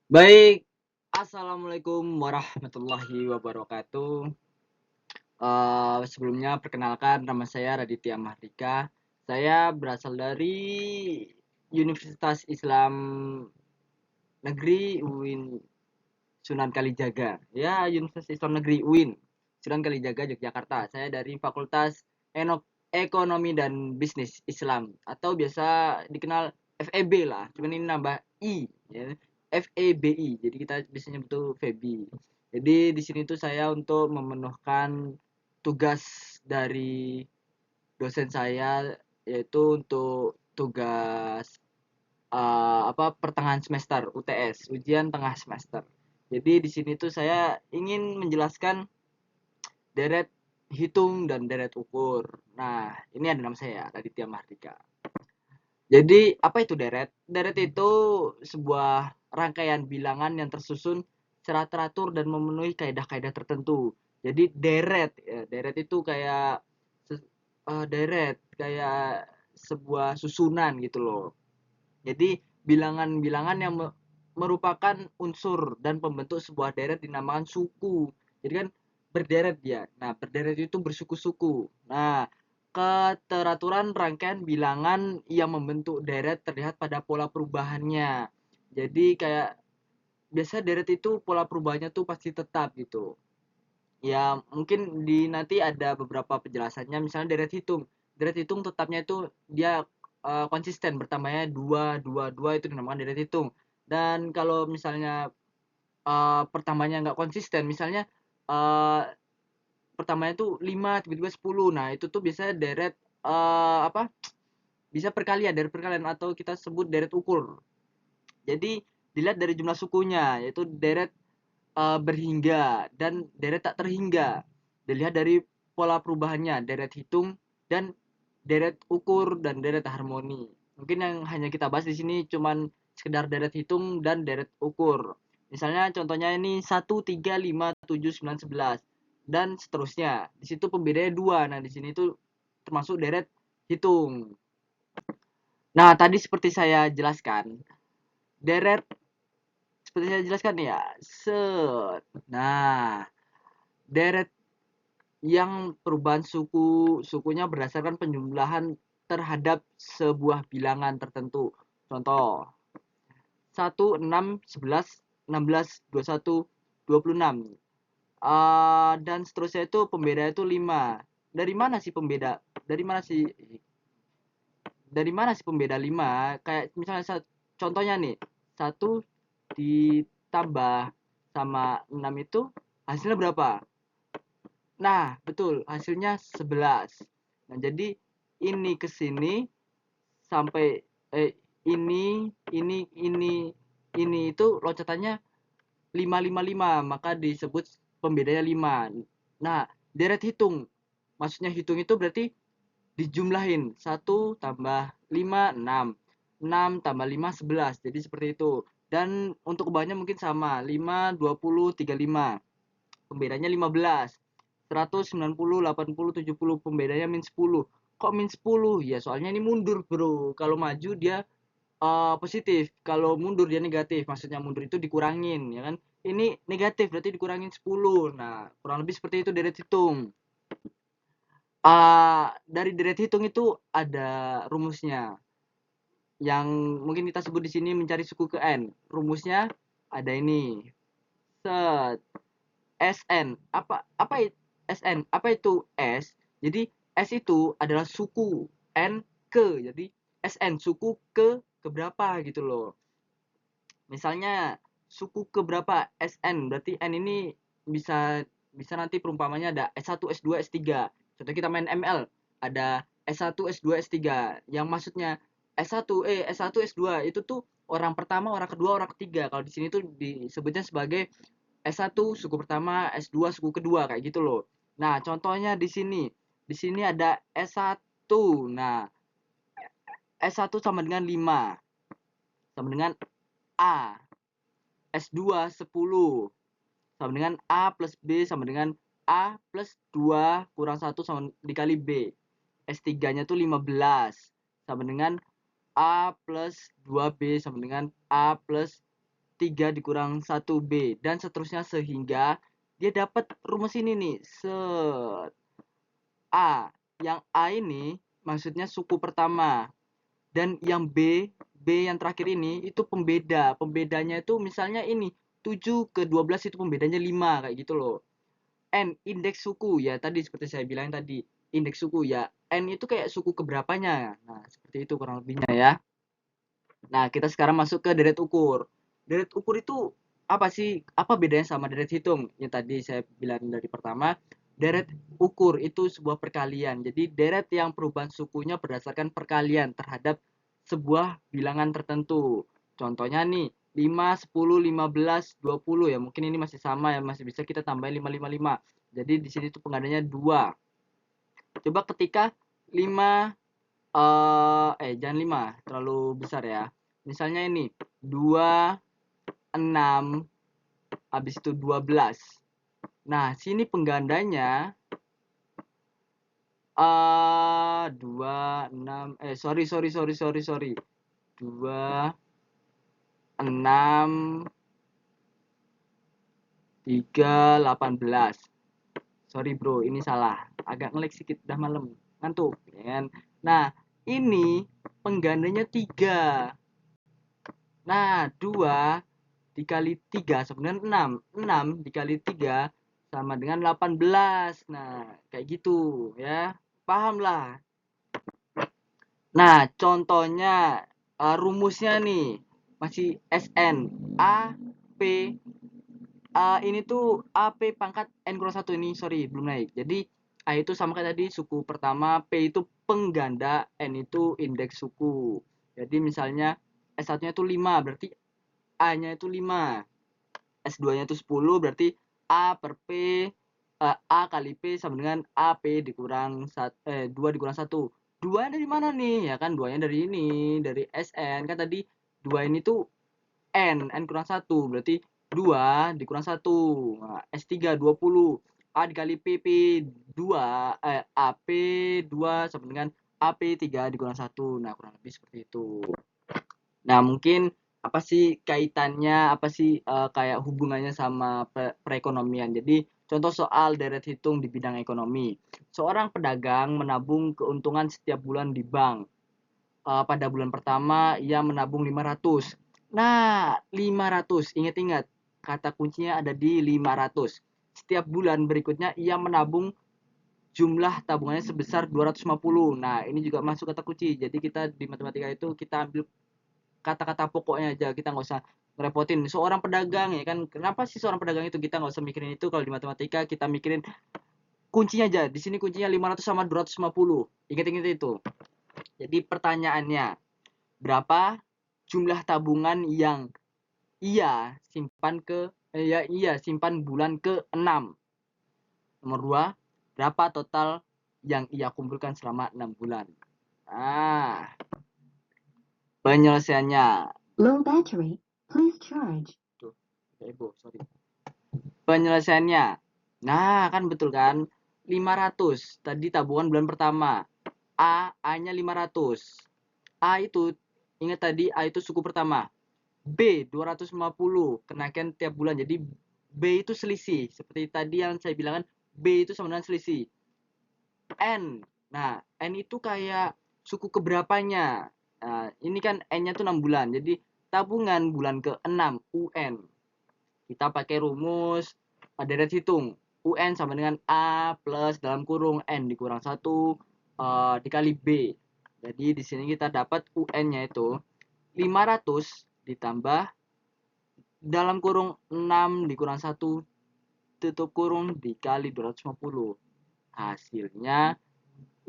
Baik, assalamualaikum warahmatullahi wabarakatuh. Sebelumnya perkenalkan nama saya Raditya Mahardika. Saya berasal dari Universitas Islam Negeri UIN Sunan Kalijaga. Ya, Universitas Islam Negeri UIN Sunan Kalijaga Yogyakarta. Saya dari Fakultas Ekonomi dan Bisnis Islam atau biasa dikenal FEB lah. Cuman ini nambah I ya. FEBI. Jadi kita biasanya betul FEBI. Jadi di sini tuh saya untuk memenuhkan tugas dari dosen saya, yaitu untuk tugas pertengahan semester UTS, ujian tengah semester. Jadi di sini tuh saya ingin menjelaskan deret hitung dan deret ukur. Nah, ini ada nama saya Raditya Mahardika. Jadi apa itu deret? Deret itu sebuah rangkaian bilangan yang tersusun secara teratur dan memenuhi kaidah-kaidah tertentu. Jadi deret, ya, deret itu kayak deret kayak sebuah susunan gitu loh. Jadi bilangan-bilangan yang merupakan unsur dan pembentuk sebuah deret dinamakan suku. Jadi kan berderet dia. Nah, berderet itu bersuku-suku. Nah, keteraturan rangkaian bilangan yang membentuk deret terlihat pada pola perubahannya. Jadi kayak biasa deret itu pola perubahannya tuh pasti tetap gitu. Ya, mungkin di nanti ada beberapa penjelasannya. Misalnya deret hitung. Deret hitung tetapnya itu dia konsisten, bertambahnya 2 2 2 itu dinamakan deret hitung. Dan kalau misalnya pertambahannya nggak konsisten, misalnya uh, pertamanya itu 5 tiba-tiba 10. Nah, itu tuh biasanya deret uh, apa? Bisa perkalian, deret perkalian atau kita sebut deret ukur. Jadi dilihat dari jumlah sukunya, yaitu deret berhingga dan deret tak terhingga. Dilihat dari pola perubahannya, deret hitung dan deret ukur dan deret harmoni. Mungkin yang hanya kita bahas di sini cuman sekedar deret hitung dan deret ukur. Misalnya contohnya ini 1 3 5 7 9 11 dan seterusnya. Di situ pembedanya 2. Nah, di sini itu termasuk deret hitung. Nah, tadi seperti saya jelaskan, deret seperti saya jelaskan ya. Set. Nah, deret yang perubahan sukunya berdasarkan penjumlahan terhadap sebuah bilangan tertentu. Contoh, 1 6 11 16 21 26 dan seterusnya itu pembeda itu 5. Dari mana sih pembeda? Dari mana sih dari mana sih pembeda 5? Kayak misalnya contohnya nih, 1 ditambah sama 6 itu hasilnya berapa? Nah, betul, hasilnya 11. Nah, jadi ini ke sini sampai ini ini itu loncatannya 5 5 5, maka disebut pembedanya 5. Nah, deret hitung. Maksudnya hitung itu berarti dijumlahin 1 tambah 5 6. 6 tambah 5 11. Jadi seperti itu. Dan untuk kebanyakan mungkin sama, 5 20 35. Pembedanya 15. 190 80 70, pembedanya min 10. Kok min 10? Ya soalnya ini mundur, Bro. Kalau maju dia positif, kalau mundur dia negatif. Maksudnya mundur itu dikurangin, ya kan? Ini negatif berarti dikurangin 10. Nah, kurang lebih seperti itu deret hitung. Dari deret hitung itu ada rumusnya. Yang mungkin kita sebut di sini mencari suku ke n. Rumusnya ada ini. Set. SN. Apa SN? Apa itu S? Jadi S itu adalah suku, N ke. Jadi SN suku ke berapa gitu loh. Misalnya suku ke berapa SN, berarti N ini bisa bisa nanti perumpamannya ada S1, S2, S3. Contoh kita main ML, ada S1, S2, S3. Yang maksudnya S1, S2 itu tuh orang pertama, orang kedua, orang ketiga. Kalau di sini tuh disebutnya sebagai S1 suku pertama, S2 suku kedua kayak gitu loh. Nah, contohnya di sini. Di sini ada S1. Nah, S1 sama dengan 5. Sama dengan A. S2 10. Sama dengan A plus B sama dengan A plus 2 kurang 1 sama dikali B. S3-nya tuh 15. Sama dengan A plus 2B sama dengan A plus 3 dikurang 1B dan seterusnya sehingga dia dapat rumus ini nih. Set. A. Yang A ini maksudnya suku pertama. Dan yang B yang terakhir ini itu pembeda. Pembedanya itu misalnya ini 7 ke 12 itu pembedanya 5 kayak gitu loh. N indeks suku ya tadi seperti saya bilang tadi. Indeks suku ya. N itu kayak suku keberapanya. Nah, seperti itu kurang lebihnya ya. Nah, kita sekarang masuk ke deret ukur. Deret ukur itu apa sih? Apa bedanya sama deret hitung? Yang tadi saya bilang dari pertama, deret ukur itu sebuah perkalian. Jadi deret yang perubahan sukunya berdasarkan perkalian terhadap sebuah bilangan tertentu. Contohnya nih, 5, 10, 15, 20 ya. Mungkin ini masih sama ya, masih bisa kita tambahin 5, 5, 5. Jadi di sini tuh penggananya 2. Coba ketika 5 jangan 5 terlalu besar ya. Misalnya ini 2, 6, habis itu 12. Nah, sini penggandanya 2, 6, sorry. 2, 6, 3, 18. Sorry bro, ini salah. Agak ngelag sedikit, udah malam. Ngantuk, ya kan? Nah, ini penggandanya 3. Nah, 2 dikali 3 sebenarnya 6. 6 dikali 3 sama dengan 18. Nah, kayak gitu ya. Paham lah. Nah, contohnya rumusnya nih masih SN A P ini tuh AP pangkat N kurang 1 ini sorry belum naik. Jadi A itu sama kayak tadi suku pertama, P itu pengganda, N itu indeks suku. Jadi misalnya S1-nya itu 5 berarti A-nya itu 5. S2-nya itu 10 berarti A per P A kali P sama dengan AP dikurang 2 dikurang 1. 2 dari mana nih? Ya kan 2-nya dari ini, dari SN. Kan tadi 2 ini tuh N kurang 1 berarti 2 dikurang 1. Nah, S3 20. A dikali PP 2 AP 2 sama dengan AP 3 dikurang 1. Nah, kurang lebih seperti itu. Nah, mungkin apa sih kaitannya, apa sih kayak hubungannya sama perekonomian. Jadi, contoh soal deret hitung di bidang ekonomi. Seorang pedagang menabung keuntungan setiap bulan di bank. Pada bulan pertama ia menabung 500. Nah, 500, ingat-ingat, kata kuncinya ada di 500. Setiap bulan berikutnya ia menabung jumlah tabungannya sebesar 250. Nah, ini juga masuk kata kunci. Jadi kita di matematika itu kita ambil kata-kata pokoknya aja, kita nggak usah ngerepotin seorang pedagang ya kan. Kenapa sih seorang pedagang itu kita nggak usah mikirin itu. Kalau di matematika kita mikirin kuncinya aja. Di sini kuncinya 500 sama 250. Ingat-ingat itu. Jadi pertanyaannya, berapa jumlah tabungan yang ia simpan simpan bulan ke-6? Nomor 2, berapa total yang ia kumpulkan selama 6 bulan? Nah, penyelesaiannya. Low battery. Please charge. Tuh, sorry. Penyelesaiannya. Nah, kan betul kan? 500. Tadi tabungan bulan pertama. A-nya 500. A itu, ingat tadi A itu suku pertama. B 250 kenaikan tiap bulan. Jadi B itu selisih. Seperti tadi yang saya bilang kan B itu sama dengan selisih. N. Nah, N itu kayak suku keberapanya. Nah, ini kan N-nya tuh 6 bulan. Jadi tabungan bulan ke-6 UN. Kita pakai rumus deret hitung. UN sama dengan A plus dalam kurung N dikurang 1 dikali B. Jadi di sini kita dapat UN-nya itu 500 ditambah dalam kurung 6 dikurang 1 tutup kurung dikali 250. Hasilnya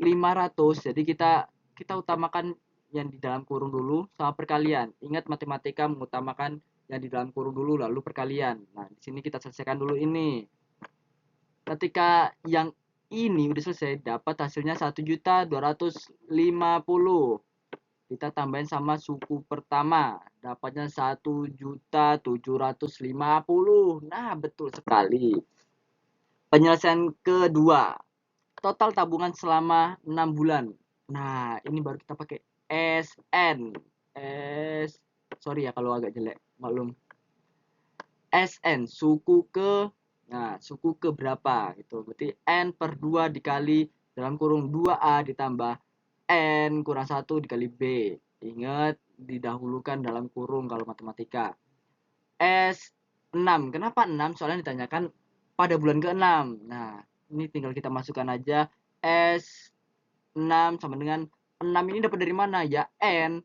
500. Jadi kita utamakan yang di dalam kurung dulu sama perkalian. Ingat matematika mengutamakan yang di dalam kurung dulu lalu perkalian. Nah, di sini kita selesaikan dulu ini. Ketika yang ini udah selesai dapat hasilnya 1.250. Kita tambahin sama suku pertama, dapatnya 1.750. Nah, betul sekali. Penyelesaian kedua, total tabungan selama 6 bulan. Nah, ini baru kita pakai SN. Sorry ya kalau agak jelek, maklum. SN, suku ke berapa gitu. Berarti N per 2 dikali dalam kurung 2A ditambah N kurang 1 dikali B. Ingat, didahulukan dalam kurung kalau matematika. S6. Kenapa 6? Soalnya ditanyakan pada bulan ke-6. Nah, ini tinggal kita masukkan aja. S6 sama dengan 6 ini dapat dari mana? Ya, N.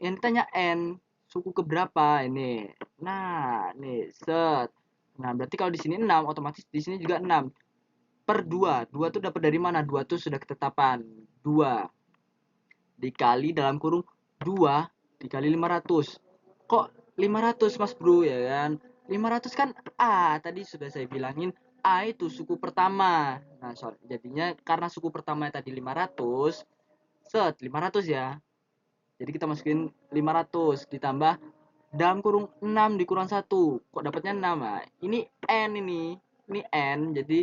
Yang ditanya N, suku ke berapa ini? Nah, nih, set. Nah, berarti kalau di sini 6, otomatis di sini juga 6. Per 2. 2 tuh dapat dari mana? 2 tuh sudah ketetapan. 2 dikali dalam kurung 2 dikali 500. Kok 500 Mas Bro ya kan? 500 kan A, tadi sudah saya bilangin A itu suku pertama. Nah, jadinya karena suku pertama tadi 500, 500 ya. Jadi kita masukin 500 ditambah dalam kurung 6 dikurang 1. Kok dapatnya 6? Nah, ini N ini. Ini N. Jadi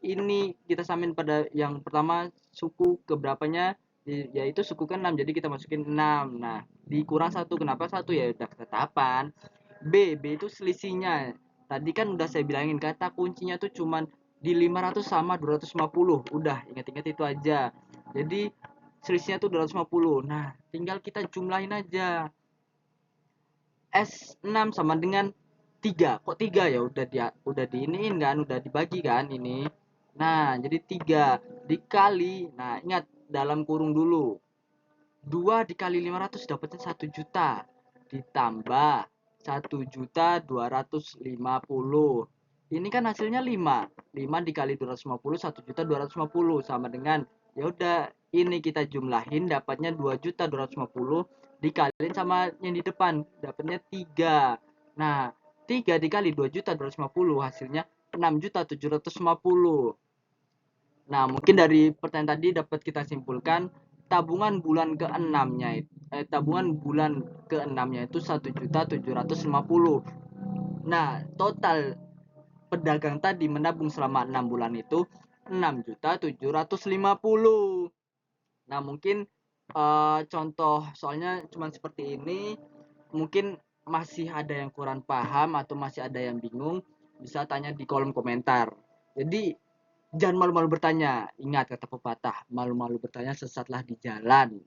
ini kita samain pada yang pertama suku keberapanya, yaitu suku ke-6. Jadi kita masukin 6. Nah, dikurang 1. Kenapa 1? Ya udah ketetapan. B itu selisihnya. Tadi kan udah saya bilangin kata kuncinya tuh cuman di 500 sama 250. Udah, ingat-ingat itu aja. Jadi selisihnya tuh 250. Nah, tinggal kita jumlahin aja. S6 sama dengan 3. Kok 3 ya? Udah diiniin kan, udah dibagi kan ini. Nah, jadi 3 dikali. Nah, ingat dalam kurung dulu. 2 dikali 500 dapatnya 1 juta. Ditambah 1.250.000. Ini kan hasilnya 5. 5 dikali 250 1.250 sama dengan, ya udah, ini kita jumlahin dapatnya 2.250 dikaliin sama yang di depan dapatnya 3. Nah, 3 dikali 2.250 hasilnya 6.750. Nah, mungkin dari pertanyaan tadi dapat kita simpulkan tabungan bulan ke-6-nya tabungan bulan ke-6-nya itu 1.750. Nah, total pedagang tadi menabung selama 6 bulan itu 6.750. Nah, mungkin contoh soalnya cuma seperti ini, mungkin masih ada yang kurang paham atau masih ada yang bingung, bisa tanya di kolom komentar. Jadi jangan malu-malu bertanya. Ingat kata pepatah, malu-malu bertanya sesatlah di jalan.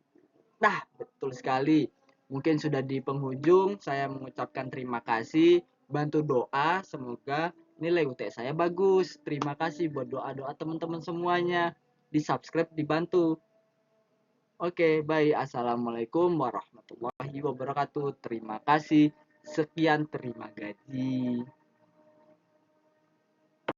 Nah, betul sekali. Mungkin sudah di penghujung, saya mengucapkan terima kasih. Bantu doa, semoga nilai UTS saya bagus. Terima kasih buat doa-doa teman-teman semuanya. Di subscribe, dibantu. Oke, baik. Assalamualaikum warahmatullahi wabarakatuh. Terima kasih. Sekian, terima gaji.